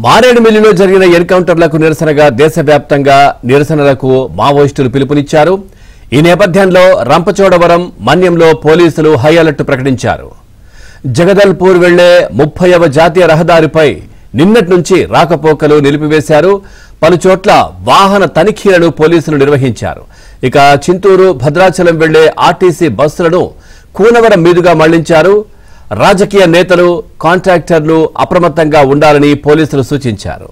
మారేడుమిల్లిలో జరిగిన ఎన్కౌంటర్లకు నిరసనగా దేశవ్యాప్తంగా నిరసనలకు మావోయిస్టులు పిలుపునిచ్చారు. ఈ నేపథ్యంలో రంపచోడవరం, మన్యంలో పోలీసులు హై అలర్ట్ ప్రకటించారు. జగదల్పూర్ వెళ్లే 30వ జాతీయ రహదారిపై నిన్నటి నుంచి రాకపోకలు నిలిపివేశారు. పలుచోట్ల వాహన తనిఖీలను పోలీసులు నిర్వహించారు. ఇక చింతూరు, భద్రాచలం వెళ్లే ఆర్టీసీ బస్సులను కూనవరం మీదుగా మళ్లించారు. రాజకీయ నేతలు, కాంట్రాక్టర్లు అప్రమత్తంగా ఉండాలని పోలీసులు సూచించారు.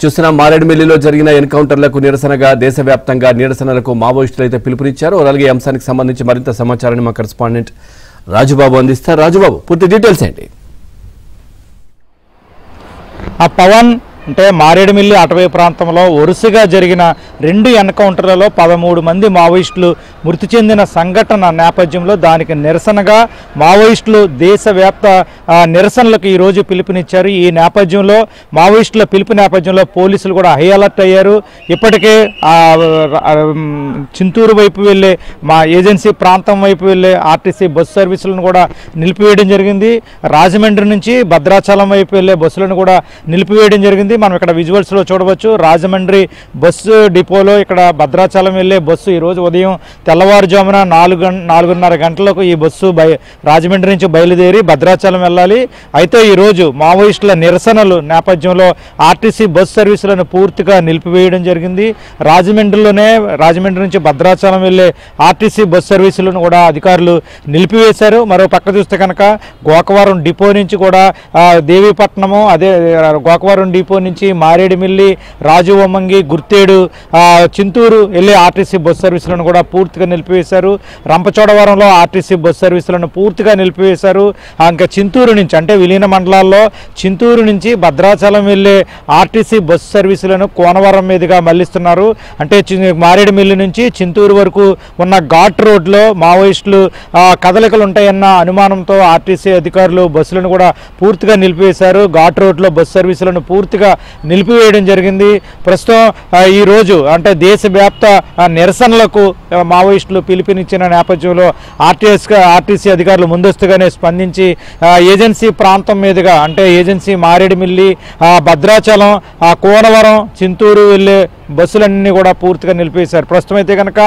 చూసిన మారేడుమిల్లిలో జరిగిన ఎన్కౌంటర్లకు నిరసనగా దేశవ్యాప్తంగా నిరసనలకు మావోయిస్టులు అయితే పిలుపునిచ్చారు. అలాగే ఈ అంశానికి సంబంధించి మరింత సమాచారాన్ని మా కరెస్పాండెంట్ రాజుబాబు అందిస్తారు. రాజుబాబు, పూర్తి డీటెయిల్స్ ఏంటి? పవన్ అంటే మారేడుమిల్లి అటవీ ప్రాంతంలో వరుసగా జరిగిన 2 ఎన్కౌంటర్లలో 13 మంది మావోయిస్టులు మృతి చెందిన సంఘటన నేపథ్యంలో దానికి నిరసనగా మావోయిస్టులు దేశవ్యాప్త నిరసనలకు ఈరోజు పిలుపునిచ్చారు. ఈ నేపథ్యంలో మావోయిస్టుల పిలుపు నేపథ్యంలో పోలీసులు కూడా హై అలర్ట్ అయ్యారు. ఇప్పటికే చింతూరు వైపు వెళ్ళే మా ఏజెన్సీ ప్రాంతం వైపు వెళ్ళే ఆర్టీసీ బస్సు సర్వీసులను కూడా నిలిపివేయడం జరిగింది. రాజమండ్రి నుంచి భద్రాచలం వైపు వెళ్ళే బస్సులను కూడా నిలిపివేయడం జరిగింది. మనం ఇక్కడ విజువల్స్లో చూడవచ్చు. రాజమండ్రి బస్సు డిపోలో ఇక్కడ భద్రాచలం వెళ్ళే బస్సు ఈరోజు ఉదయం తెల్లవారుజామున 4:30 గంటలకు ఈ బస్సు రాజమండ్రి నుంచి బయలుదేరి భద్రాచలం వెళ్ళాలి. అయితే ఈరోజు మావోయిస్టుల నిరసనలు నేపథ్యంలో ఆర్టీసీ బస్సు సర్వీసులను పూర్తిగా నిలిపివేయడం జరిగింది. రాజమండ్రి నుంచి భద్రాచలం వెళ్ళే ఆర్టీసీ బస్సు సర్వీసులను కూడా అధికారులు నిలిపివేశారు. మరో పక్క చూస్తే కనుక గోకవరం డిపో నుంచి కూడా దేవీపట్నము, అదే గోకవరం డిపో నుంచి మారేడుమిల్లి, రాజువమ్మంగి, గుర్తేడు, చింతూరు వెళ్ళే ఆర్టీసీ బస్సు సర్వీసులను కూడా పూర్తిగా నిలిపివేశారు. రంపచోడవరంలో ఆర్టీసీ బస్సు సర్వీసులను పూర్తిగా నిలిపివేశారు. ఇంకా చింతూరు నుంచి అంటే విలీన మండలాల్లో చింతూరు నుంచి భద్రాచలం వెళ్ళే ఆర్టీసీ బస్సు సర్వీసులను కోనవరం మీదుగా మళ్లిస్తున్నారు. అంటే మారేడుమిల్లి నుంచి చింతూరు వరకు ఉన్న ఘాట్ రోడ్లో మావోయిస్టులు కదలికలు ఉంటాయన్న అనుమానంతో ఆర్టీసీ అధికారులు బస్సులను కూడా పూర్తిగా నిలిపివేశారు. ఘాట్ రోడ్లో బస్సు సర్వీసులను పూర్తిగా నిలిపివేయడం జరిగింది. ప్రస్తుతం ఈరోజు అంటే దేశవ్యాప్త నిరసనలకు మావోయిస్టులు పిలుపునిచ్చిన నేపథ్యంలో ఆర్టీసీ అధికారులు ముందస్తుగానే స్పందించి ఏజెన్సీ ప్రాంతం మీదుగా అంటే ఏజెన్సీ మారేడుమిల్లి, భద్రాచలం, కోనవరం, చింతూరు వెళ్ళే బస్సులన్నీ కూడా పూర్తిగా నిలిపేశారు. ప్రస్తుతం అయితే కనుక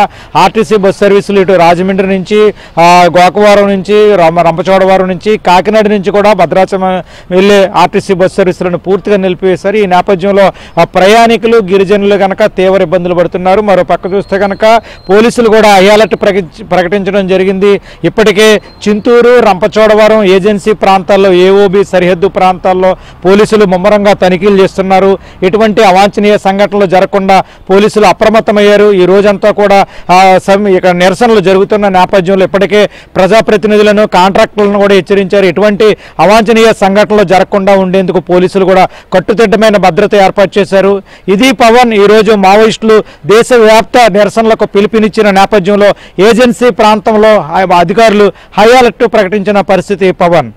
ఆర్టీసీ బస్సు సర్వీసులు ఇటు రాజమండ్రి నుంచి, గోకవరం నుంచి, రంపచోడవరం నుంచి, కాకినాడ నుంచి కూడా భద్రాచలం వెళ్ళే ఆర్టీసీ బస్సు సర్వీసులను పూర్తిగా నిలిపివేశారు. ఈ నేపథ్యంలో ప్రయాణికులు, గిరిజనులు కనుక తీవ్ర ఇబ్బందులు పడుతున్నారు. మరో పక్క చూస్తే కనుక పోలీసులు కూడా హై అలర్ట్ ప్రకటించడం జరిగింది. ఇప్పటికే చింతూరు, రంపచోడవరం ఏజెన్సీ ప్రాంతాల్లో, ఏఓబి సరిహద్దు ప్రాంతాల్లో పోలీసులు ముమ్మరంగా తనిఖీలు చేస్తున్నారు. ఎటువంటి అవాంఛనీయ సంఘటనలు జరగకుండా పోలీసులు అప్రమత్తమయ్యారు. ఈ రోజంతా కూడా ఇక్కడ నిరసనలు జరుగుతున్న నేపథ్యంలో ఇప్పటికే ప్రజాప్రతినిధులను, కాంట్రాక్టర్లను కూడా హెచ్చరించారు. ఎటువంటి అవాంఛనీయ సంఘటనలు జరగకుండా ఉండేందుకు పోలీసులు కూడా కట్టుదిట్టమైన భద్రత ఏర్పాటు చేశారు. ఇది పవన్ ఈరోజు మావోయిస్టులు దేశవ్యాప్త నిరసనలకు పిలుపునిచ్చిన నేపథ్యంలో ఏజెన్సీ ప్రాంతంలో అధికారులు హై అలర్ట్ ప్రకటించిన పరిస్థితి. పవన్.